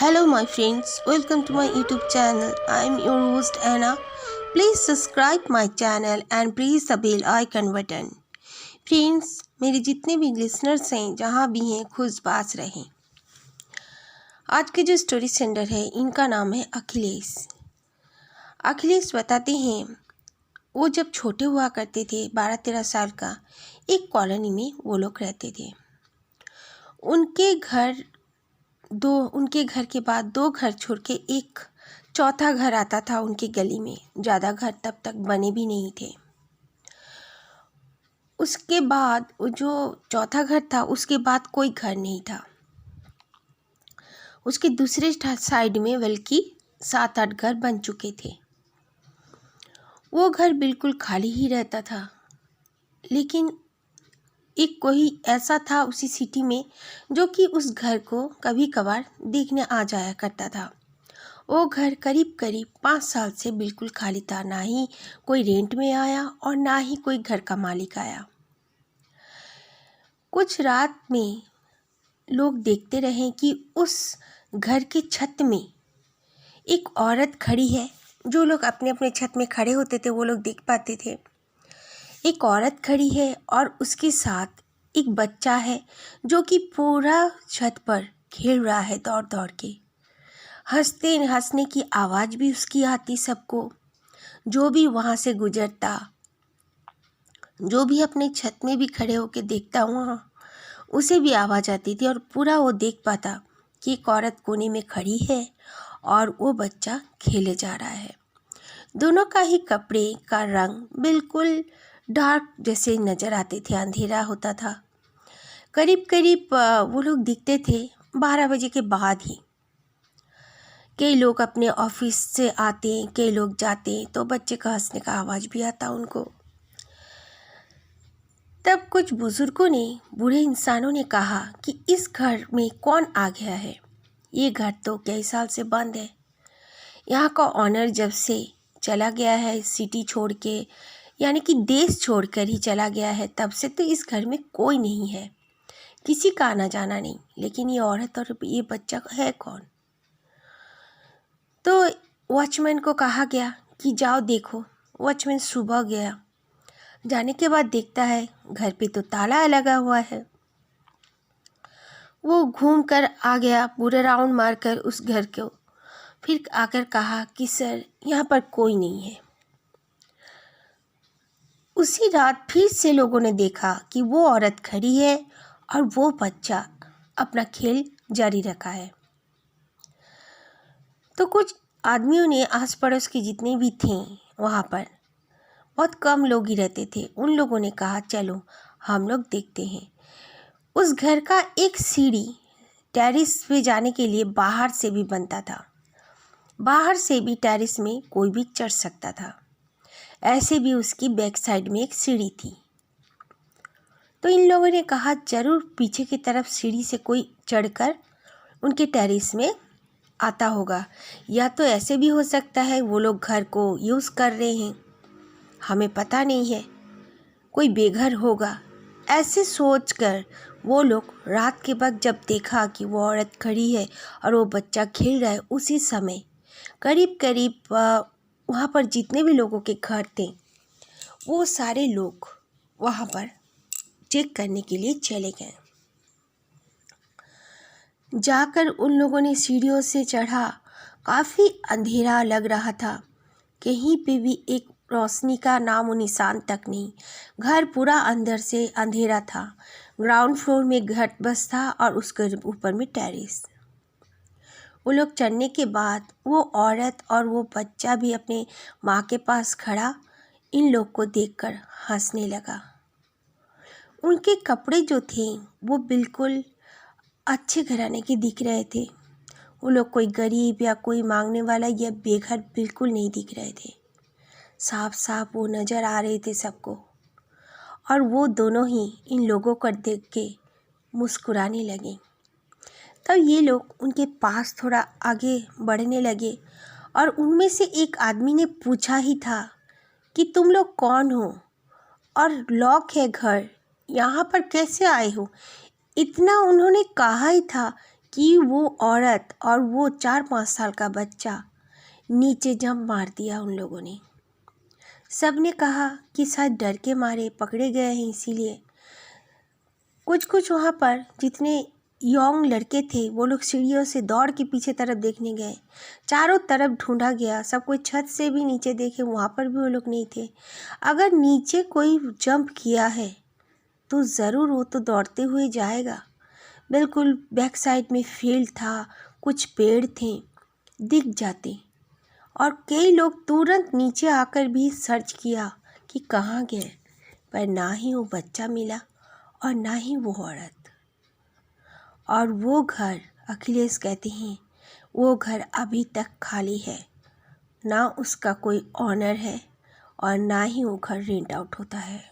Hello, my friends. Welcome to my YouTube channel. I am your host Anna. Please subscribe my channel and press the bell icon button. Friends, मेरे जितने भी listeners हैं जहाँ भी हैं खुशबाश रहें। आज के जो स्टोरी सेंडर है इनका नाम है अखिलेश। अखिलेश बताते हैं वो जब छोटे हुआ करते थे 12-13 साल का, एक कॉलोनी में वो लोग रहते थे। उनके घर के बाद 2 घर छोड़ के एक चौथा घर आता था उनके गली में। ज़्यादा घर तब तक बने भी नहीं थे। उसके बाद वो जो चौथा घर था उसके बाद कोई घर नहीं था। उसके दूसरे साइड में बल्कि 7-8 घर बन चुके थे। वो घर बिल्कुल खाली ही रहता था। लेकिन एक कोई ऐसा था उसी सिटी में जो कि उस घर को कभी कभार देखने आ जाया करता था। वो घर करीब करीब 5 साल से बिल्कुल खाली था। ना ही कोई रेंट में आया और ना ही कोई घर का मालिक आया। कुछ रात में लोग देखते रहे कि उस घर के छत में एक औरत खड़ी है। जो लोग अपने अपने छत में खड़े होते थे वो लोग देख पाते थे। एक औरत खड़ी है और उसके साथ एक बच्चा है जो कि पूरा छत पर खेल रहा है दौड़ दौड़ के। हंसने की आवाज़ भी उसकी आती सबको। जो भी वहाँ से गुजरता, जो भी अपने छत में भी खड़े होके देखता वहाँ, उसे भी आवाज़ आती थी और पूरा वो देख पाता कि एक औरत कोने में खड़ी है और वो बच्चा खेले जा रहा है। दोनों का ही कपड़े का रंग बिल्कुल डार्क जैसे नज़र आते थे। अंधेरा होता था। करीब करीब वो लोग दिखते थे 12 बजे के बाद ही। कई लोग अपने ऑफिस से आते, कई लोग जाते, तो बच्चे का हंसने का आवाज़ भी आता उनको। तब कुछ बुजुर्गों ने, बूढ़े इंसानों ने कहा कि इस घर में कौन आ गया है। ये घर तो कई साल से बंद है। यहाँ का ऑनर जब से चला गया है सिटी छोड़ के, यानी कि देश छोड़कर ही चला गया है, तब से तो इस घर में कोई नहीं है, किसी का आना जाना नहीं। लेकिन ये औरत और ये बच्चा है कौन? तो वॉचमैन को कहा गया कि जाओ देखो। वॉचमैन सुबह गया। जाने के बाद देखता है घर पे तो ताला लगा हुआ है। वो घूम कर आ गया पूरे राउंड मारकर उस घर को। फिर आकर कहा कि सर, यहाँ पर कोई नहीं है। उसी रात फिर से लोगों ने देखा कि वो औरत खड़ी है और वो बच्चा अपना खेल जारी रखा है। तो कुछ आदमियों ने, आस पड़ोस के जितने भी थे वहाँ पर, बहुत कम लोग ही रहते थे, उन लोगों ने कहा चलो हम लोग देखते हैं। उस घर का एक सीढ़ी टेरेस पे जाने के लिए बाहर से भी बनता था। बाहर से भी टेरेस में कोई भी चढ़ सकता था। ऐसे भी उसकी बैक साइड में एक सीढ़ी थी। तो इन लोगों ने कहा जरूर पीछे की तरफ सीढ़ी से कोई चढ़कर उनके टेरेस में आता होगा, या तो ऐसे भी हो सकता है वो लोग घर को यूज़ कर रहे हैं, हमें पता नहीं है, कोई बेघर होगा। ऐसे सोचकर वो लोग रात के वक्त जब देखा कि वो औरत खड़ी है और वो बच्चा खेल रहा है, उसी समय करीब करीब वहाँ पर जितने भी लोगों के घर थे वो सारे लोग वहाँ पर चेक करने के लिए चले गए। जाकर उन लोगों ने सीढ़ियों से चढ़ा। काफ़ी अंधेरा लग रहा था। कहीं पे भी एक रोशनी का नामो निशान तक नहीं। घर पूरा अंदर से अंधेरा था। ग्राउंड फ्लोर में घर बस था और उसके ऊपर में टेरेस। वो लोग चढ़ने के बाद वो औरत और वो बच्चा भी अपने माँ के पास खड़ा इन लोग को देखकर हंसने लगा। उनके कपड़े जो थे वो बिल्कुल अच्छे घराने के दिख रहे थे। वो लोग कोई गरीब या कोई मांगने वाला या बेघर बिल्कुल नहीं दिख रहे थे। साफ साफ वो नज़र आ रहे थे सबको। और वो दोनों ही इन लोगों को देख के मुस्कुराने लगे। तब ये लोग उनके पास थोड़ा आगे बढ़ने लगे और उनमें से एक आदमी ने पूछा ही था कि तुम लोग कौन हो और लॉक है घर, यहाँ पर कैसे आए हो? इतना उन्होंने कहा ही था कि वो औरत और वो 4-5 साल का बच्चा नीचे जंप मार दिया उन लोगों ने। सब ने कहा कि शायद डर के मारे पकड़े गए हैं इसीलिए। कुछ वहाँ पर जितने यंग लड़के थे वो लोग सीढ़ियों से दौड़ के पीछे तरफ देखने गए। चारों तरफ ढूंढा गया, सब कोई छत से भी नीचे देखे, वहाँ पर भी वो लोग नहीं थे। अगर नीचे कोई जंप किया है तो ज़रूर वो तो दौड़ते हुए जाएगा। बिल्कुल बैक साइड में फील्ड था, कुछ पेड़ थे, दिख जाते। और कई लोग तुरंत नीचे आकर भी सर्च किया कि कहाँ गए, पर ना ही वो बच्चा मिला और ना ही वो औरत। और वो घर, अखिलेश कहते हैं, वो घर अभी तक खाली है, ना उसका कोई ऑनर है और ना ही वो घर रेंट आउट होता है।